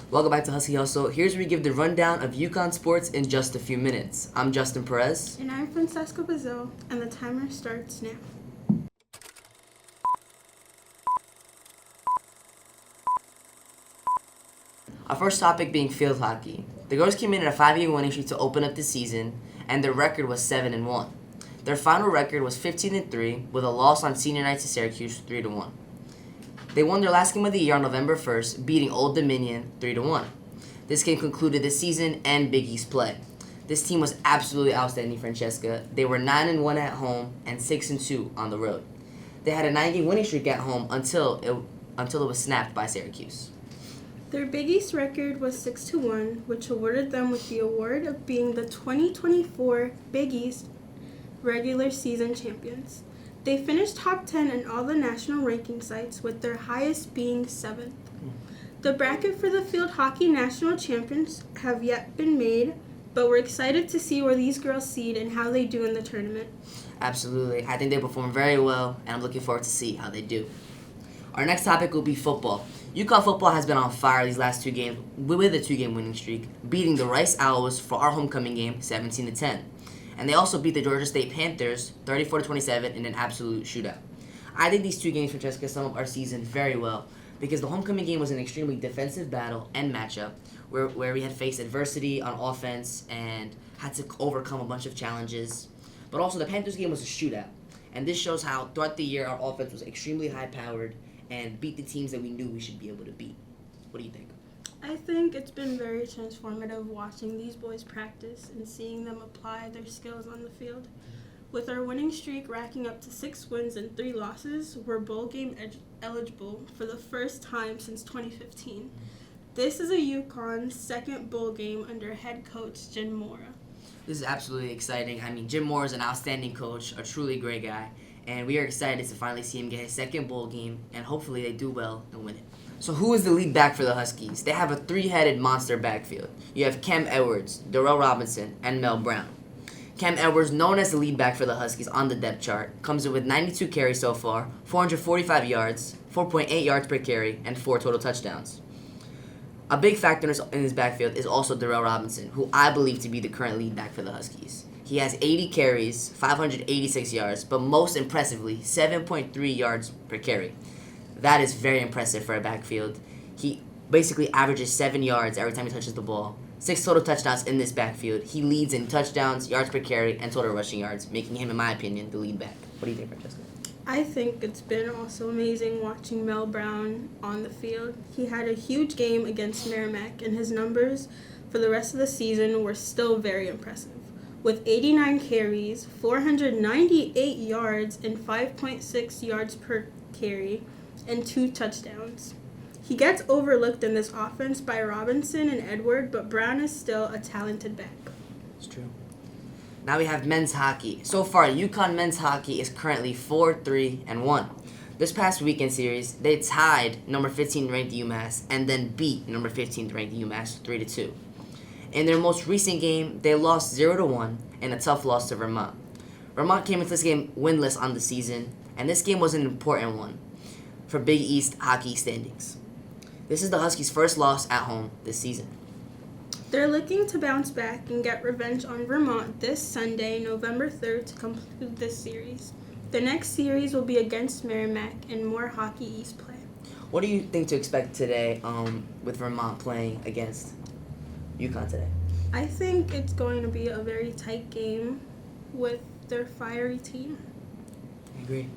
Welcome back to Husky Hustle. Here's where we give the rundown of UConn sports in just a few minutes. I'm Justin Perez. And I'm Francesca Bazil, and the timer starts now. Our first topic being field hockey. The girls came in at a 5-game winning streak to open up the season, and their record was 7-1. Their final record was 15-3, with a loss on senior night to Syracuse 3-1. They won their last game of the year on November 1st, beating Old Dominion 3-1. This game concluded the season and Big East play. This team was absolutely outstanding, Francesca. They were 9-1 at home and 6-2 on the road. They had a 9-game winning streak at home until it was snapped by Syracuse. Their Big East record was 6-1, which awarded them with the award of being the 2024 Big East regular season champions. They finished top 10 in all the national ranking sites, with their highest being 7th. The bracket for the field hockey national champions have yet been made, but we're excited to see where these girls seed and how they do in the tournament. Absolutely. I think they performed very well, and I'm looking forward to see how they do. Our next topic will be football. UConn football has been on fire these last 2 games with a 2-game winning streak, beating the Rice Owls for our homecoming game 17-10. And they also beat the Georgia State Panthers 34-27 in an absolute shootout. I think these 2 games, Francesca, sum up our season very well because the homecoming game was an extremely defensive battle and matchup where we had faced adversity on offense and had to overcome a bunch of challenges. But also the Panthers game was a shootout. And this shows how throughout the year our offense was extremely high-powered and beat the teams that we knew we should be able to beat. What do you think? I think it's been very transformative watching these boys practice and seeing them apply their skills on the field. With our winning streak racking up to 6 wins and 3 losses, we're bowl game eligible for the first time since 2015. This is a UConn second bowl game under head coach Jim Mora. This is absolutely exciting. I mean, Jim Moore is an outstanding coach, a truly great guy, and we are excited to finally see him get his second bowl game, and hopefully they do well and win it. So who is the lead back for the Huskies? They have a 3-headed monster backfield. You have Cam Edwards, Darrell Robinson, and Mel Brown. Cam Edwards, known as the lead back for the Huskies on the depth chart, comes in with 92 carries so far, 445 yards, 4.8 yards per carry, and 4 total touchdowns. A big factor in his backfield is also Darrell Robinson, who I believe to be the current lead back for the Huskies. He has 80 carries, 586 yards, but most impressively, 7.3 yards per carry. That is very impressive for a backfield. He basically averages 7 yards every time he touches the ball. 6 total touchdowns in this backfield. He leads in touchdowns, yards per carry, and total rushing yards, making him, in my opinion, the lead back. What do you think, Francesca? I think it's been also amazing watching Mel Brown on the field. He had a huge game against Merrimack, and his numbers for the rest of the season were still very impressive. With 89 carries, 498 yards, and 5.6 yards per carry, and 2 touchdowns. He gets overlooked in this offense by Robinson and Edward, but Brown is still a talented back. It's true. Now we have men's hockey. So far, UConn men's hockey is currently 4-3-1. This past weekend series, they tied number 15 ranked UMass and then beat number 15 ranked UMass 3-2. In their most recent game, they lost 0-1 in a tough loss to Vermont. Vermont came into this game winless on the season, and this game was an important one for Big East hockey standings. This is the Huskies' first loss at home this season. They're looking to bounce back and get revenge on Vermont this Sunday, November 3rd, to conclude this series. The next series will be against Merrimack and more Hockey East play. What do you think to expect today with Vermont playing against UConn today? I think it's going to be a very tight game with their fiery team. I agree.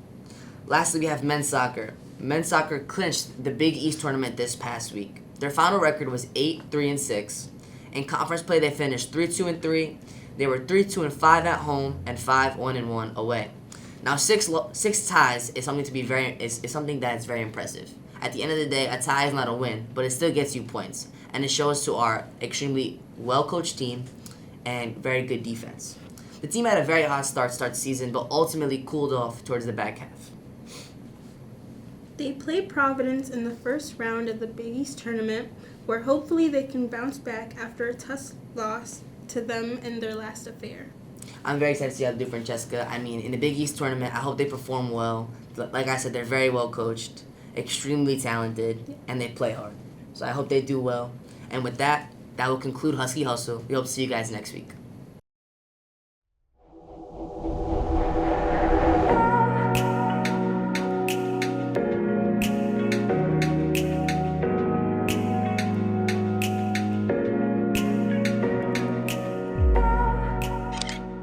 Lastly, we have men's soccer. Men's soccer clinched the Big East tournament this past week. Their final record was 8-3-6. In conference play, they finished 3-2-3. They were 3-2-5 at home and 5-1-1 away. Now, six ties is something something that's very impressive. At the end of the day, a tie is not a win, but it still gets you points, and it shows to our extremely well-coached team and very good defense. The team had a very hot start the season, but ultimately cooled off towards the back half. They play Providence in the first round of the Big East tournament, where hopefully they can bounce back after a tough loss to them in their last affair. I'm very excited to see how they do, Francesca. I mean, in the Big East tournament, I hope they perform well. Like I said, they're very well coached, extremely talented, and they play hard. So I hope they do well. And with that, that will conclude Husky Hustle. We hope to see you guys next week.